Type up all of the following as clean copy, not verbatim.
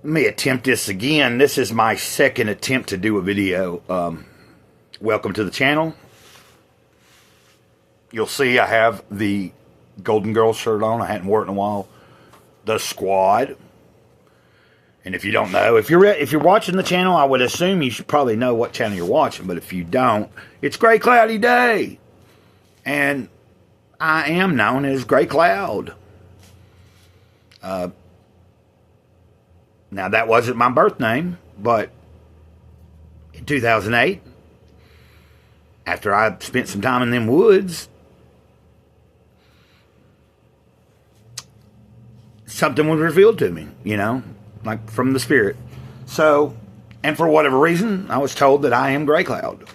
Let me attempt this again. This is my second attempt to do a video. Welcome to the channel. You'll see I have the Golden Girls shirt on. I hadn't worn it in a while. The Squad. And if you don't know, if you're watching the channel, I would assume you should probably know what channel you're watching. But if you don't, it's Gray Cloudy Day. And I am known as Gray Cloud. Now, that wasn't my birth name, but in 2008, after I spent some time in them woods, something was revealed to me, you know, like from the Spirit. So, and for whatever reason, I was told that I am Gray Cloud.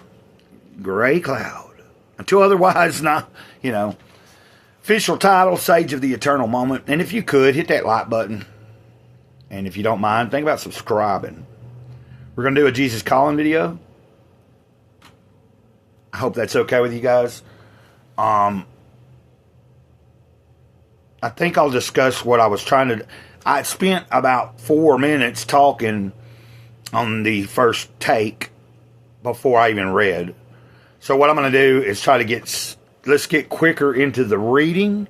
Gray Cloud. Until otherwise, not, you know. Official title, Sage of the Eternal Moment. And if you could, hit that like button. And if you don't mind, think about subscribing. We're going to do a Jesus Calling video. I hope that's okay with you guys. I think I'll discuss what I was trying to... I spent about 4 minutes talking on the first take before I even read. So what I'm going to do is try to get... Let's get quicker into the reading.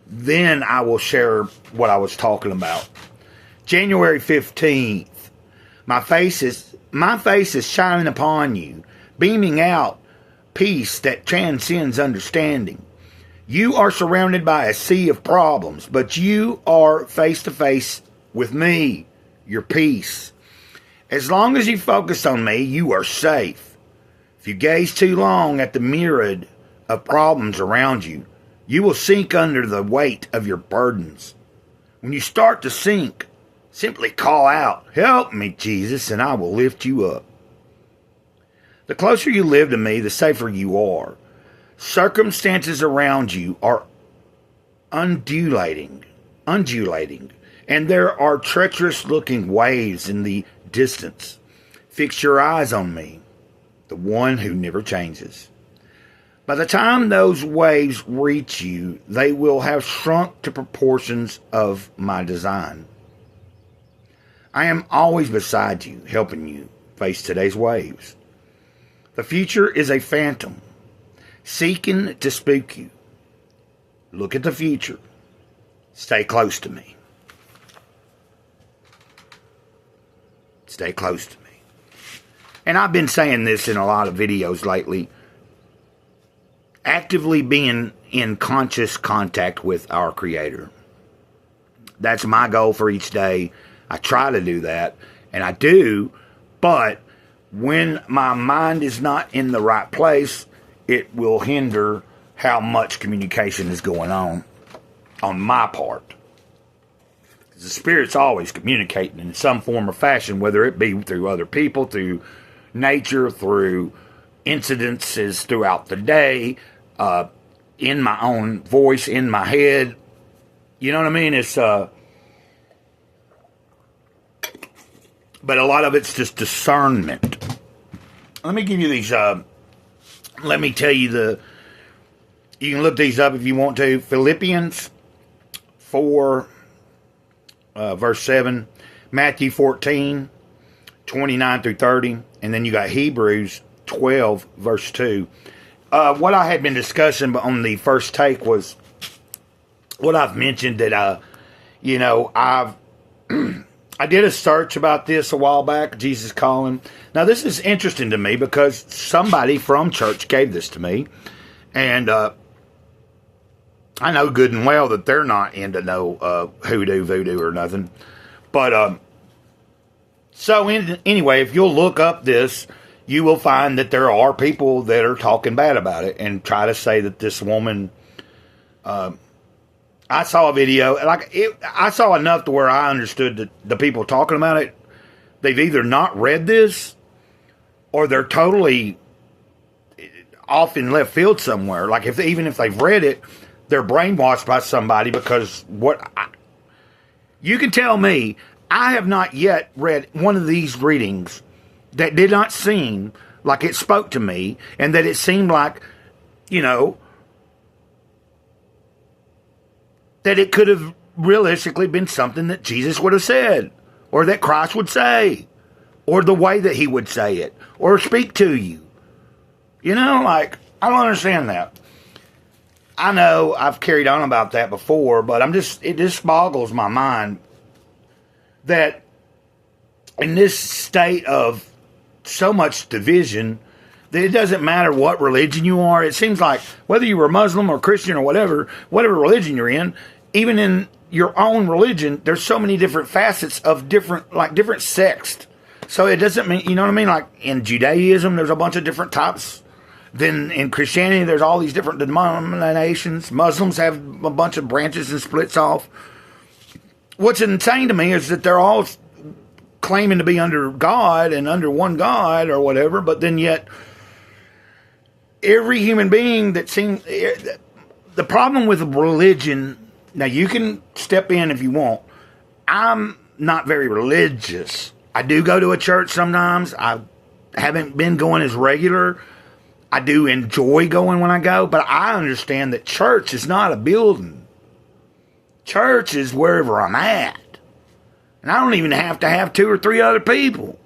Then I will share what I was talking about. January 15th. My face is shining upon you, beaming out peace that transcends understanding. You are surrounded by a sea of problems, but you are face to face with me, your peace. As long as you focus on me, you are safe. If you gaze too long at the myriad of problems around you, you will sink under the weight of your burdens. When you start to sink, simply call out, "Help me, Jesus," and I will lift you up. The closer you live to me, the safer you are. Circumstances around you are undulating, and there are treacherous-looking waves in the distance. Fix your eyes on me, the one who never changes. By the time those waves reach you, they will have shrunk to proportions of my design. I am always beside you, helping you face today's waves. The future is a phantom, seeking to spook you. Look at the future. Stay close to me. Stay close to me. And I've been saying this in a lot of videos lately. Actively being in conscious contact with our Creator. That's my goal for each day. I try to do that, and I do, but when my mind is not in the right place, it will hinder how much communication is going on my part. The Spirit's always communicating in some form or fashion, whether it be through other people, through nature, through incidences throughout the day, in my own voice, in my head. You know what I mean? It's, but a lot of it's just discernment. Let me give you these, let me tell you you can look these up if you want to. Philippians 4, verse 7, Matthew 14, 29 through 30, and then you got Hebrews 12, verse 2. What I had been discussing on the first take was what I've mentioned that, you know, I did a search about this a while back, Jesus Calling. Now, this is interesting to me because somebody from church gave this to me. And I know good and well that they're not into no hoodoo, voodoo, or nothing. But, anyway, if you'll look up this, you will find that there are people that are talking bad about it and try to say that this woman... I saw a video, I saw enough to where I understood that the people talking about it, they've either not read this, or they're totally off in left field somewhere. Like, even if they've read it, they're brainwashed by somebody, because you can tell me, I have not yet read one of these readings that did not seem like it spoke to me, and that it seemed like, you know, that it could have realistically been something that Jesus would have said. or that Christ would say, or the way that he would say it, or speak to you. You know, like, I don't understand that. I know I've carried on about that before, but it just boggles my mind that in this state of so much division, that it doesn't matter what religion you are. It seems like whether you were Muslim or Christian or whatever religion you're in, even in your own religion, there's so many different facets of different sects. So it doesn't mean, you know what I mean? Like in Judaism, there's a bunch of different types. Then in Christianity, there's all these different denominations. Muslims have a bunch of branches and splits off. What's insane to me is that they're all claiming to be under God and under one God or whatever, but then yet every human being that seems... The problem with religion... Now, you can step in if you want. I'm not very religious. I do go to a church sometimes. I haven't been going as regular. I do enjoy going when I go, but I understand that church is not a building. Church is wherever I'm at. And I don't even have to have 2 or 3 other people.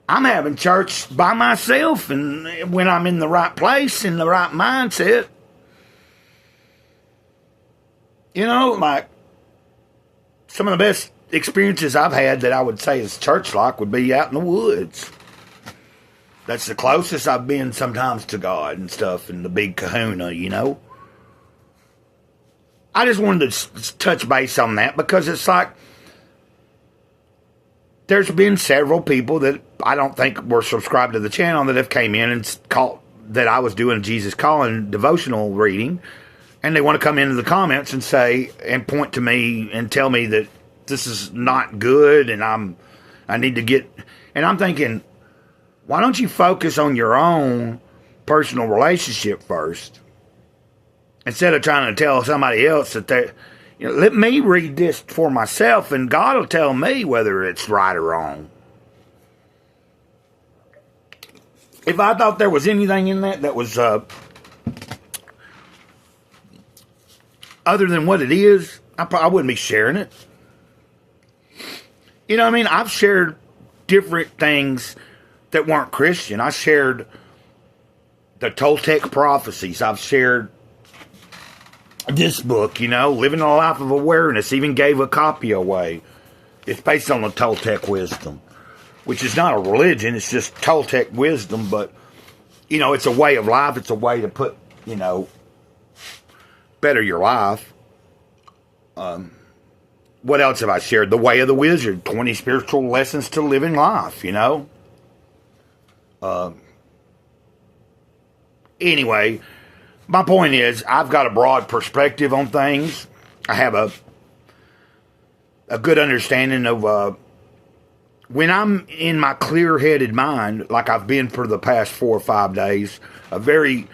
I'm having church by myself, and when I'm in the right place, in the right mindset. You know, like, some of the best experiences I've had that I would say is church-like would be out in the woods. That's the closest I've been sometimes to God and stuff, and the big kahuna, you know. I just wanted to touch base on that because it's like, there's been several people that I don't think were subscribed to the channel that have came in and called that I was doing Jesus Calling devotional reading, and they want to come into the comments and say and point to me and tell me that this is not good and I need to get. And I'm thinking, why don't you focus on your own personal relationship first instead of trying to tell somebody else that they. You know, let me read this for myself, and God will tell me whether it's right or wrong. If I thought there was anything in that was other than what it is, I wouldn't be sharing it. You know what I mean? I've shared different things that weren't Christian. I shared the Toltec prophecies. I've shared this book, you know, Living a Life of Awareness. Even gave a copy away. It's based on the Toltec wisdom, which is not a religion. It's just Toltec wisdom, but, you know, it's a way of life. It's a way to put, you know, better your life. What else have I shared? The Way of the Wizard, 20 spiritual lessons to living life, you know. Anyway, my point is, I've got a broad perspective on things. I have a good understanding of when I'm in my clear-headed mind, like I've been for the past 4 or 5 days, a very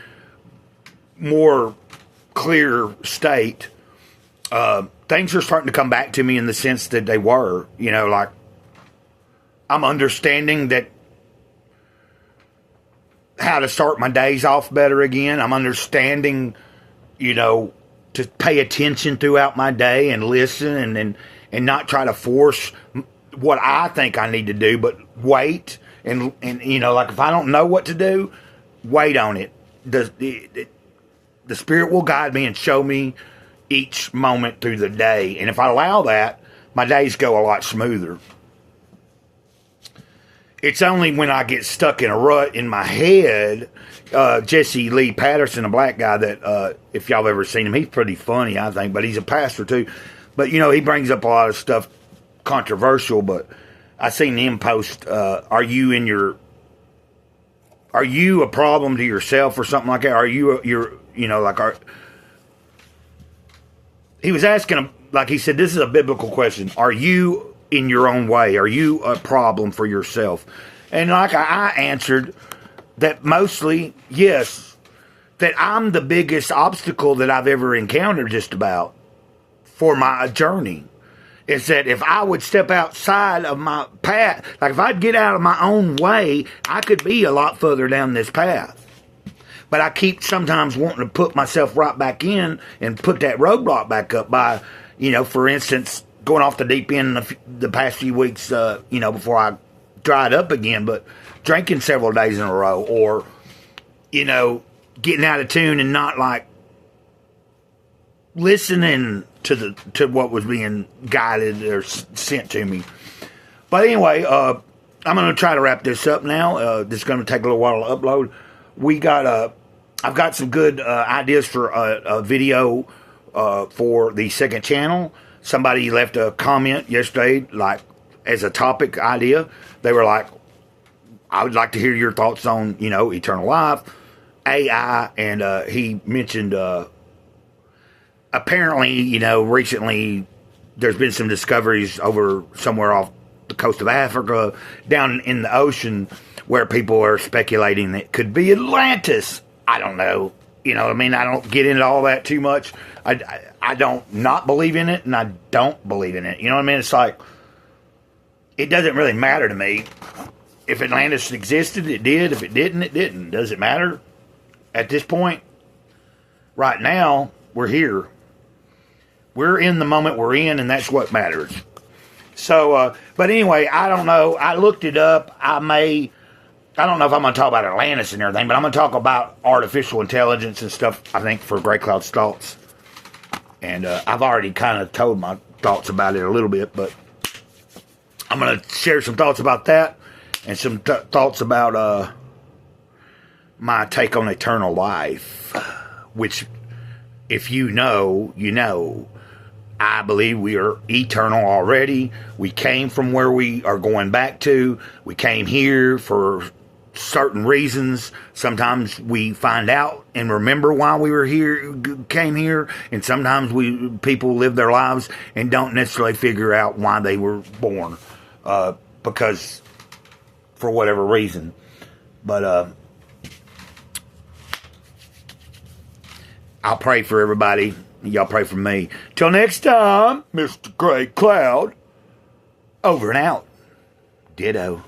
more clear state. Things are starting to come back to me in the sense that they were, you know, like I'm understanding that how to start my days off better again. I'm understanding, you know, to pay attention throughout my day and listen and not try to force what I think I need to do, but wait and you know, like if I don't know what to do, wait on it. The Spirit will guide me and show me each moment through the day. And if I allow that, my days go a lot smoother. It's only when I get stuck in a rut in my head, Jesse Lee Patterson, a black guy that, if y'all have ever seen him, he's pretty funny, I think, but he's a pastor too. But, you know, he brings up a lot of stuff controversial, but I seen him post, are you a problem to yourself or something like that? Are you, you know, like, he was asking, like he said, this is a biblical question. Are you in your own way? Are you a problem for yourself? And like I answered that mostly, yes, that I'm the biggest obstacle that I've ever encountered just about for my journey. Is that if I would step outside of my path, like if I'd get out of my own way, I could be a lot further down this path. But I keep sometimes wanting to put myself right back in and put that roadblock back up by, you know, for instance, going off the deep end the past few weeks, before I dried up again, but drinking several days in a row, or, getting out of tune and not like listening to what was being guided or sent to me. But anyway, I'm going to try to wrap this up now. This is going to take a little while to upload. I've got some good ideas for a video for the second channel. Somebody left a comment yesterday, like, as a topic idea. They were like, I would like to hear your thoughts on, eternal life, AI, and he mentioned, apparently, recently there's been some discoveries over somewhere off the coast of Africa, down in the ocean, where people are speculating that it could be Atlantis. I don't know. I don't get into all that too much. I don't not believe in it, and I don't believe in it. You know what I mean? It's like, it doesn't really matter to me. If Atlantis existed, it did. If it didn't, it didn't. Does it matter? At this point, right now, we're here. We're in the moment we're in, and that's what matters. So, but anyway, I don't know. I looked it up. I don't know if I'm going to talk about Atlantis and everything, but I'm going to talk about artificial intelligence and stuff, I think, for Gray Cloud's thoughts. And I've already kind of told my thoughts about it a little bit, but I'm going to share some thoughts about that and some thoughts about my take on eternal life, which, if you know, you know. I believe we are eternal already. We came from where we are going back to. We came here for certain reasons. Sometimes we find out and remember why we were here, came here, and sometimes people live their lives and don't necessarily figure out why they were born, because for whatever reason. But I'll pray for everybody. Y'all pray for me. Till next time, Mr. Gray Cloud, over and out. Ditto.